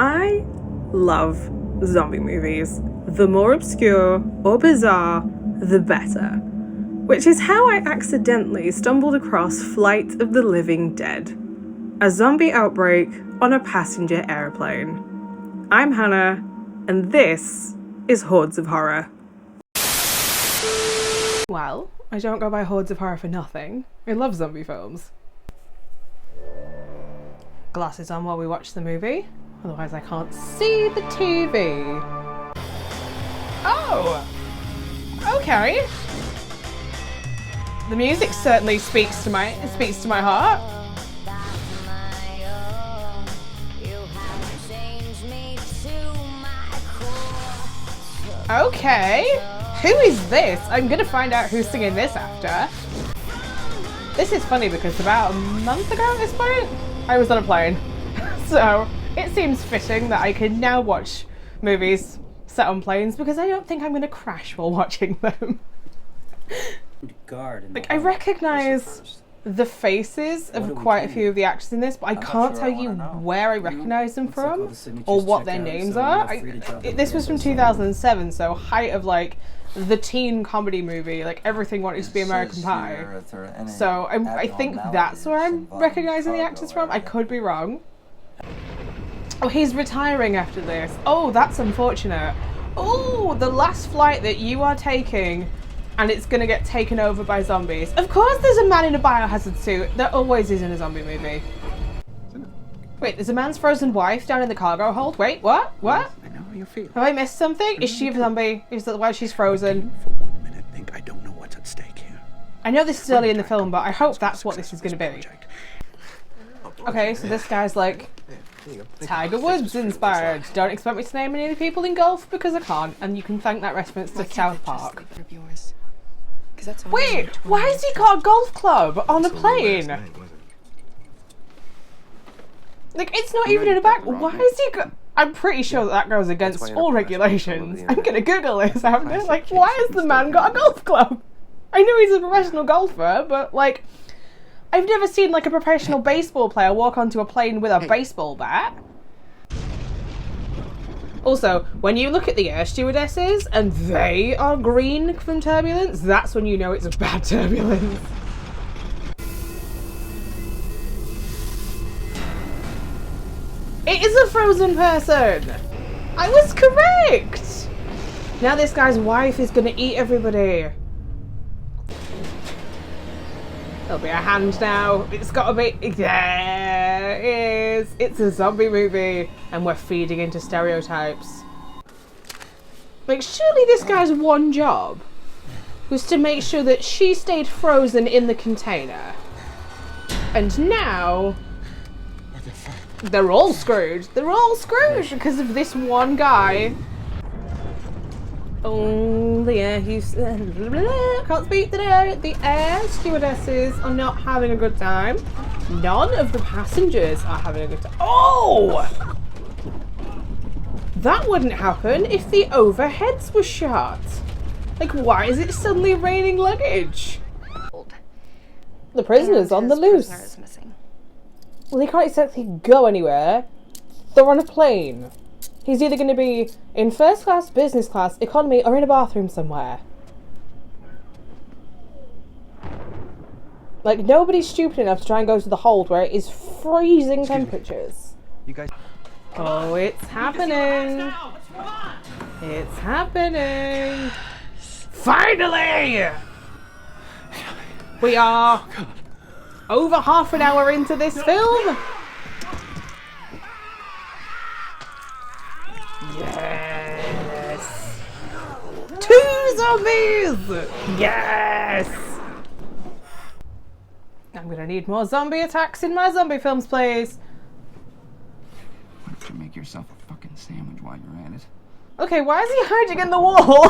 I love zombie movies. The more obscure or bizarre, the better. Which is how I accidentally stumbled across Flight of the Living Dead, a zombie outbreak on a passenger airplane. I'm Hannah, and this is Hordes of Horror. Well, I don't go by Hordes of Horror for nothing. I love zombie films. Glasses on while we watch the movie, otherwise I can't see the TV. Oh! Okay. The music certainly speaks to my heart. Okay. Who is this? I'm gonna find out who's singing this after. This is funny because about a month ago at this point, I was on a plane. So it seems fitting that I can now watch movies set on planes because I don't think I'm gonna crash while watching them. Like, I recognise the faces of quite a few of the actors in this, but I can't tell you where I recognise them from or what their names are. This was from 2007, so height of like the teen comedy movie, like everything wanted to be American Pie. So I think that's where I'm recognising the actors from. I could be wrong. Oh, he's retiring after this. Oh, that's unfortunate. Oh, the last flight that you are taking and it's gonna get taken over by zombies. Of course there's a man in a biohazard suit. There always is in a zombie movie. Wait, there's a man's frozen wife down in the cargo hold. Wait, what? What? I know how you feel. Have I missed something? Is she a zombie? Is that why she's frozen? For 1 minute, think I don't know what's at stake here. I know this is early in the film, but I hope that's what this is gonna be. Okay, so this guy's like Tiger Woods inspired. Don't expect me to name any of the people in golf because I can't, and you can thank that reference to South Park. Wait, why has he got a golf club on a plane? Like, it's not even in a bag. Why is he I'm pretty sure that goes against all regulations. I'm gonna Google this after. Like, why has the man got a golf club? I know he's a professional golfer, but like, I've never seen like a professional baseball player walk onto a plane with a baseball bat. Also, when you look at the air stewardesses and they are green from turbulence, that's when you know it's a bad turbulence. It is a frozen person! I was correct! Now this guy's wife is gonna eat everybody. There'll be a hand now. It's gotta be. Yeah, it is. It's a zombie movie, and we're feeding into stereotypes. Like, surely this guy's one job was to make sure that she stayed frozen in the container. And now they're all screwed. They're all screwed because of this one guy. Oh, the air can't speak today. The air stewardesses are not having a good time. None of the passengers are having a good time. Oh! That wouldn't happen if the overheads were shut. Like, why is it suddenly raining luggage? The prisoner's on the loose. Prisoner is missing. Well, they can't exactly go anywhere. They're on a plane. He's either going to be in first class, business class, economy, or in a bathroom somewhere. Like, nobody's stupid enough to try and go to the hold where it is freezing temperatures. You guys. Oh, it's happening. It's happening. Finally! We are over half an hour into this film. Yes! 2 zombies! Yes! I'm gonna need more zombie attacks in my zombie films, please. Why don't you make yourself a fucking sandwich while you're at it? Okay, why is he hiding in the wall?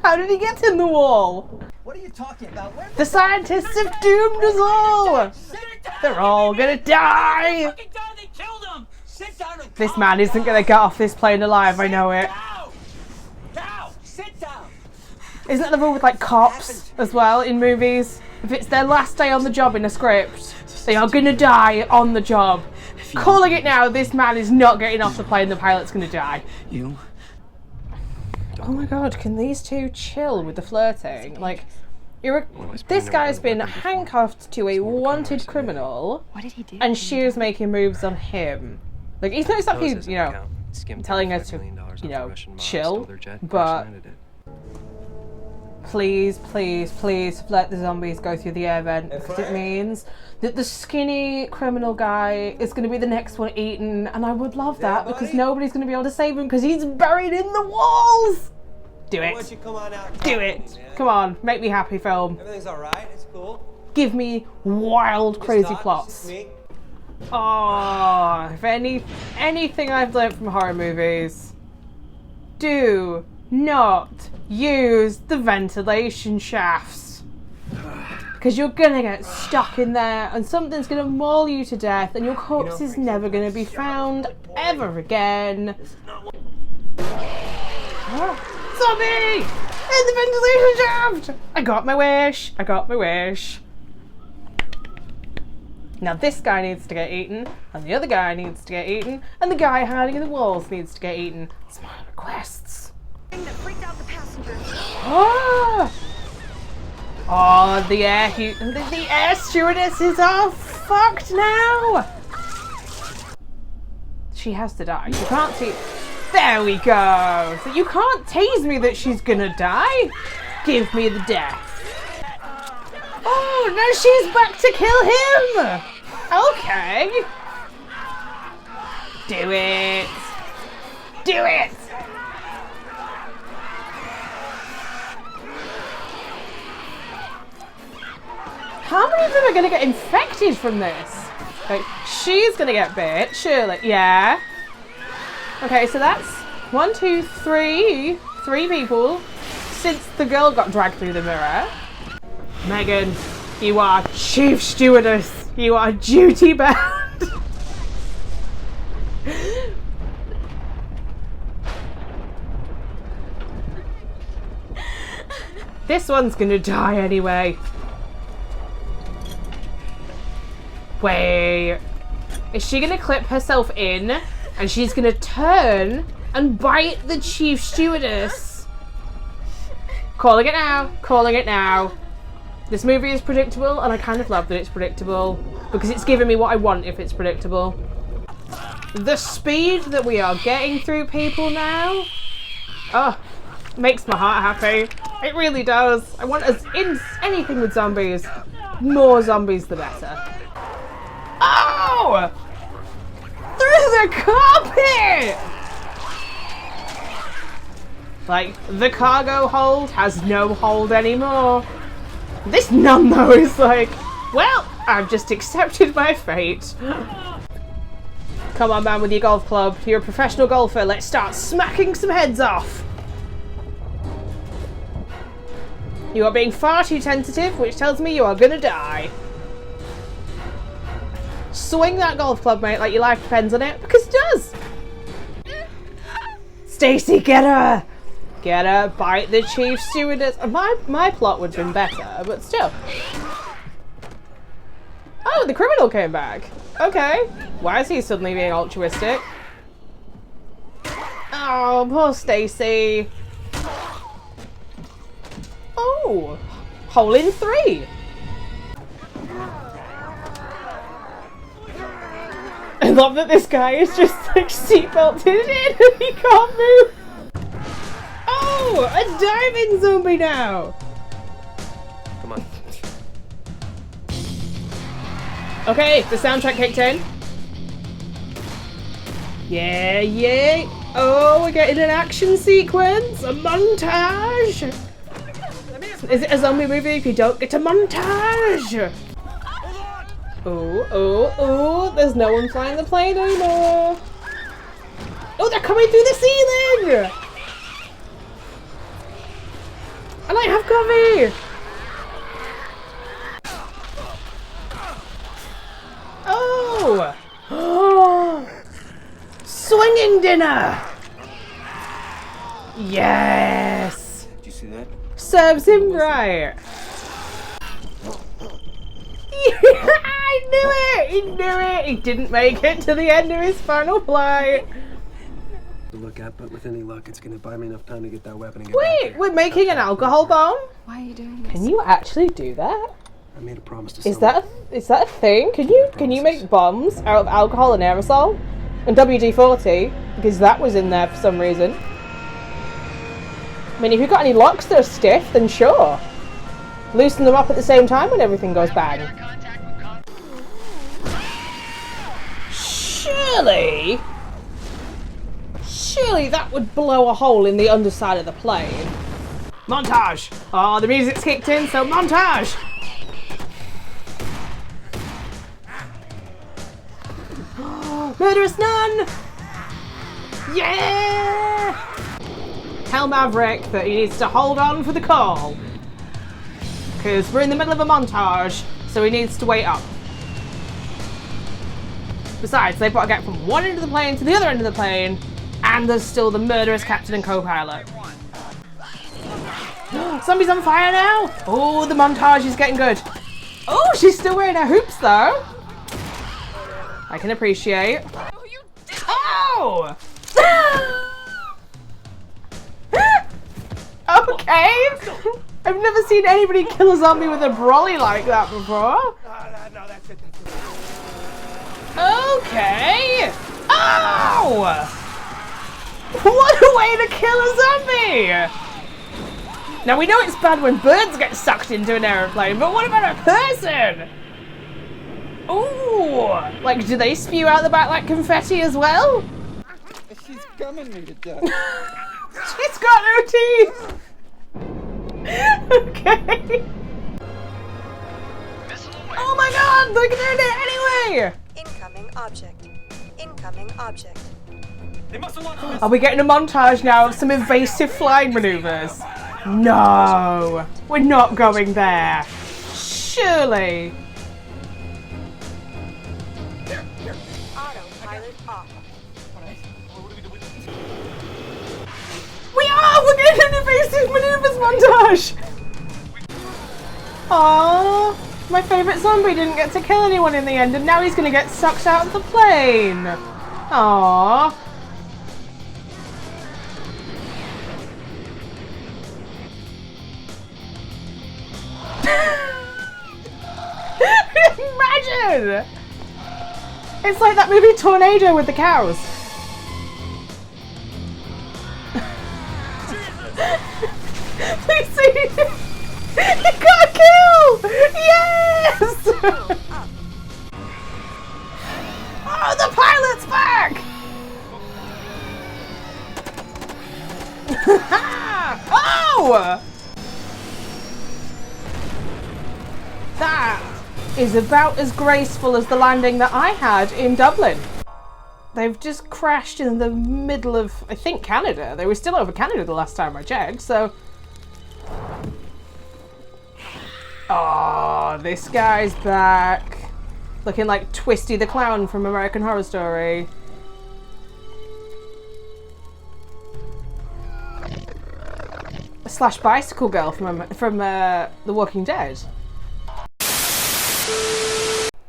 How did he get in the wall? What are you talking about? The scientists have doomed us all! They're all gonna die! This man isn't gonna get off this plane alive, I know it. Sit down. Isn't that the rule with like cops as well in movies? If it's their last day on the job in a script, they are gonna die on the job. Calling it now, this man is not getting off the plane, the pilot's gonna die. You? Oh my god, can these two chill with the flirting? Like, this guy's been handcuffed to a wanted criminal, What did he do? and she was making moves on him. Like, he's not exactly, you know, telling her to, you know, chill, but please, please, please let the zombies go through the air vent, because it means that the skinny criminal guy is going to be the next one eaten, and I would love that, because nobody's going to be able to save him because he's buried in the walls! Do it. Do it. Come on, make me happy, film. Everything's alright, it's cool. Give me wild, crazy plots. Oh, if anything I've learned from horror movies, do not use the ventilation shafts. Because you're gonna get stuck in there and something's gonna maul you to death and your corpse is never gonna be found ever again. Zombie! In the ventilation shaft! I got my wish! I got my wish. Now this guy needs to get eaten, and the other guy needs to get eaten, and the guy hiding in the walls needs to get eaten. It's my requests. That freaked out the passengers. Oh! Oh, the air stewardesses are fucked now! She has to die. You can't see. There we go! So you can't tease me that she's gonna die? Give me the death. Oh, no, she's back to kill him! Okay. Do it. Do it! How many of them are gonna get infected from this? Like, she's gonna get bit, surely. Yeah. Okay, so that's 1, 2, 3. 3 people since the girl got dragged through the mirror. Megan, you are chief stewardess. You are duty bound. This one's gonna die anyway. Wait. Is she gonna clip herself in and she's gonna turn and bite the chief stewardess? Calling it now. Calling it now. This movie is predictable, and I kind of love that it's predictable because it's giving me what I want if it's predictable. The speed that we are getting through people now, oh, makes my heart happy. It really does. I want anything with zombies. More zombies, the better. Oh! Through the carpet! Like, the cargo hold has no hold anymore. This nun, though, is like, well, I've just accepted my fate. Come on, man, with your golf club. You're a professional golfer. Let's start smacking some heads off. You are being far too tentative, which tells me you are gonna die. Swing that golf club, mate, like your life depends on it, because it does. Stacy, get her! Get her, bite the chief stewardess. My plot would have been better, but still. Oh, the criminal came back. Okay. Why is he suddenly being altruistic? Oh, poor Stacy. Oh, hole in 3. I love that this guy is just like seatbelted in and he can't move. Oh, a diving zombie now. Come on. Okay, the soundtrack kicked in. Yeah, yeah. Oh, we're getting an action sequence, a montage. Is it a zombie movie if you don't get a montage? Oh, oh, oh, there's no one flying the plane anymore. Oh, they're coming through the ceiling! And I have coffee! Oh! Swinging dinner! Yes! Did you see that? Serves him right. I knew it! He knew it! He didn't make it to the end of his final play. To look at, but with any luck, it's gonna buy me enough time to get that weapon and get Wait, back there. we're making an alcohol bomb? Why are you doing this? Can you actually do that? I made a promise to Is someone. that a thing? Can you make bombs out of alcohol and aerosol? And WD-40, because that was in there for some reason. I mean, if you've got any locks that are stiff, then sure. Loosen them up at the same time when everything goes bang. Surely that would blow a hole in the underside of the plane. Montage! Oh, the music's kicked in, so montage! Murderous nun! Yeah! Tell Maverick that he needs to hold on for the call. Because we're in the middle of a montage, so he needs to wait up. Besides, they've got to get from one end of the plane to the other end of the plane, and there's still the murderous captain and co-pilot. Somebody's on fire now! Oh, the montage is getting good. Oh, she's still wearing her hoops though. I can appreciate. Oh! Okay. I've never seen anybody kill a zombie with a brolly like that before. No, that's it. Okay. Oh! What a way to kill a zombie! Now we know it's bad when birds get sucked into an aeroplane, but what about a person? Ooh! Like, do they spew out the back like confetti as well? She's gumming me to death. She's got no teeth! Okay. Oh my god, they're doing it anyway! Incoming object. Incoming object. Are we getting a montage now of some evasive flying maneuvers? No! We're not going there! Surely! Autopilot off. We are! We're getting an evasive maneuvers montage! Aww! My favourite zombie didn't get to kill anyone in the end, and now he's gonna get sucked out of the plane! Aww! Imagine! It's like that movie Tornado with the cows. Please see. He got a kill! Yes! Oh, the pilot's back! Oh! That is about as graceful as the landing that I had in Dublin. They've just crashed in the middle of, I think, Canada. They were still over Canada the last time I checked, so... Oh, this guy's back. Looking like Twisty the Clown from American Horror Story. Slash Bicycle Girl from The Walking Dead.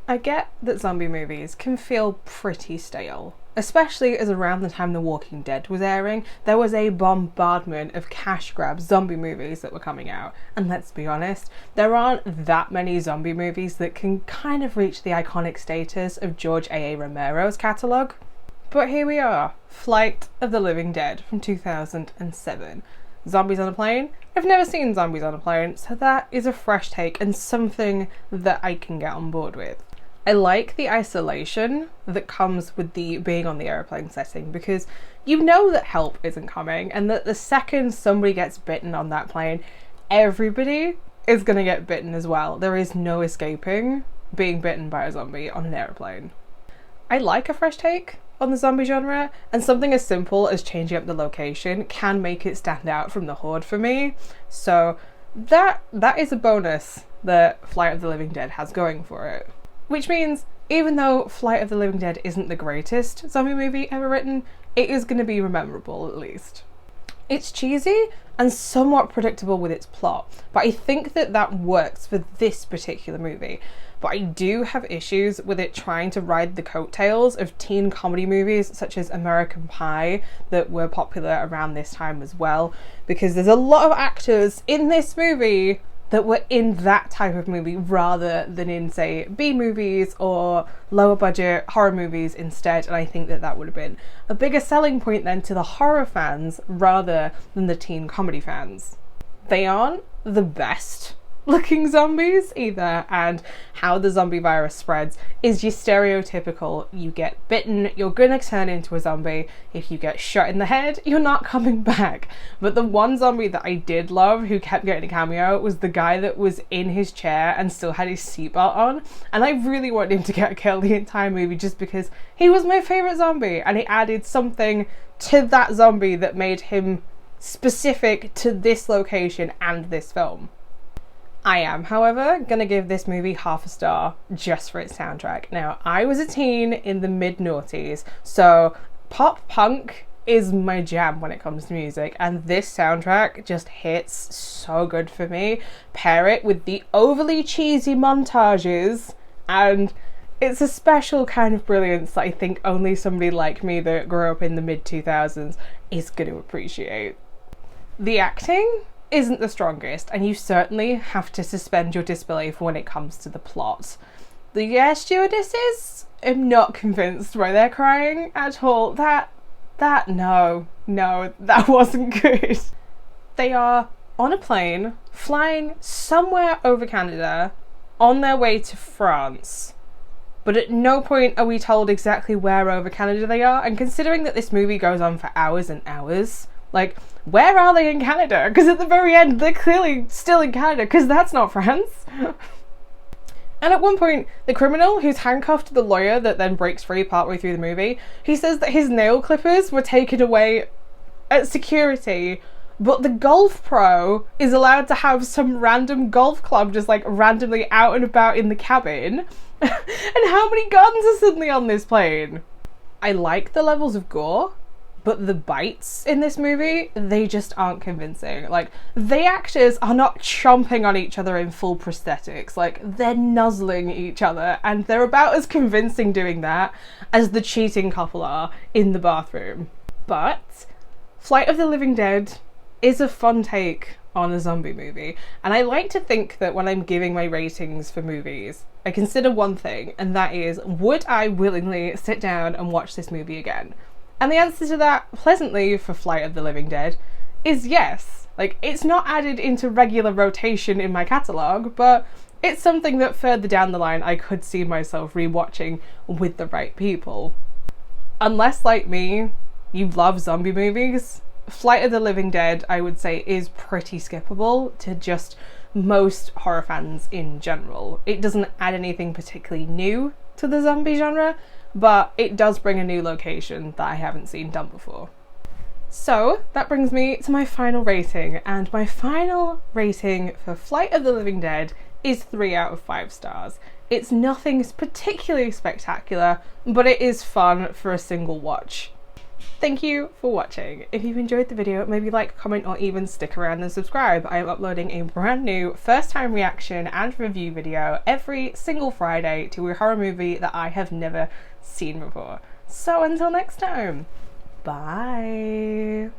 I get that zombie movies can feel pretty stale, especially as around the time The Walking Dead was airing, there was a bombardment of cash grab zombie movies that were coming out. And let's be honest, there aren't that many zombie movies that can kind of reach the iconic status of George A.A. Romero's catalogue. But here we are, Flight of the Living Dead from 2007. Zombies on a plane? I've never seen zombies on a plane, so that is a fresh take and something that I can get on board with. I like the isolation that comes with the being on the airplane setting, because you know that help isn't coming, and that the second somebody gets bitten on that plane, everybody is going to get bitten as well. There is no escaping being bitten by a zombie on an airplane. I like a fresh take on the zombie genre, and something as simple as changing up the location can make it stand out from the horde for me. So that is a bonus that Flight of the Living Dead has going for it. Which means, even though Flight of the Living Dead isn't the greatest zombie movie ever written, it is going to be memorable at least. It's cheesy and somewhat predictable with its plot, but I think that works for this particular movie. but I do have issues with it trying to ride the coattails of teen comedy movies such as American Pie that were popular around this time as well, because there's a lot of actors in this movie that were in that type of movie rather than in, say, B movies or lower budget horror movies instead, and I think that that would have been a bigger selling point then to the horror fans rather than the teen comedy fans. They aren't the best looking zombies either, and how the zombie virus spreads is your stereotypical, you get bitten, you're gonna turn into a zombie, if you get shot in the head, you're not coming back. But the one zombie that I did love who kept getting a cameo was the guy that was in his chair and still had his seatbelt on, and I really wanted him to get a kill the entire movie just because he was my favourite zombie, and he added something to that zombie that made him specific to this location and this film. I am, however, gonna give this movie half a star just for its soundtrack. Now, I was a teen in the mid-noughties, so pop punk is my jam when it comes to music, and this soundtrack just hits so good for me. Pair it with the overly cheesy montages, and it's a special kind of brilliance that I think only somebody like me that grew up in the mid-2000s is gonna appreciate. The acting isn't the strongest, and you certainly have to suspend your disbelief when it comes to the plot. The air stewardesses, I'm not convinced why they're crying at all. No, that wasn't good. They are on a plane, flying somewhere over Canada, on their way to France. But at no point are we told exactly where over Canada they are, and considering that this movie goes on for hours and hours, like, where are they in Canada? Because at the very end, they're clearly still in Canada, because that's not France. And at one point, the criminal who's handcuffed to the lawyer that then breaks free partway through the movie, he says that his nail clippers were taken away at security, but the golf pro is allowed to have some random golf club just like randomly out and about in the cabin. And how many guns are suddenly on this plane? I like the levels of gore, but the bites in this movie, they just aren't convincing. Like, the actors are not chomping on each other in full prosthetics. Like, they're nuzzling each other, and they're about as convincing doing that as the cheating couple are in the bathroom. But Flight of the Living Dead is a fun take on a zombie movie, and I like to think that when I'm giving my ratings for movies, I consider one thing, and that is, would I willingly sit down and watch this movie again? And the answer to that, pleasantly for Flight of the Living Dead, is yes. Like, it's not added into regular rotation in my catalogue, but it's something that further down the line I could see myself rewatching with the right people. Unless, like me, you love zombie movies, Flight of the Living Dead, I would say, is pretty skippable to just most horror fans in general. It doesn't add anything particularly new to the zombie genre, but it does bring a new location that I haven't seen done before. So that brings me to my final rating, and my final rating for Flight of the Living Dead is 3 out of 5 stars. It's nothing particularly spectacular, but it is fun for a single watch. Thank you for watching. If you've enjoyed the video, maybe like, comment, or even stick around and subscribe. I am uploading a brand new first time reaction and review video every single Friday to a horror movie that I have never seen before. So until next time, bye.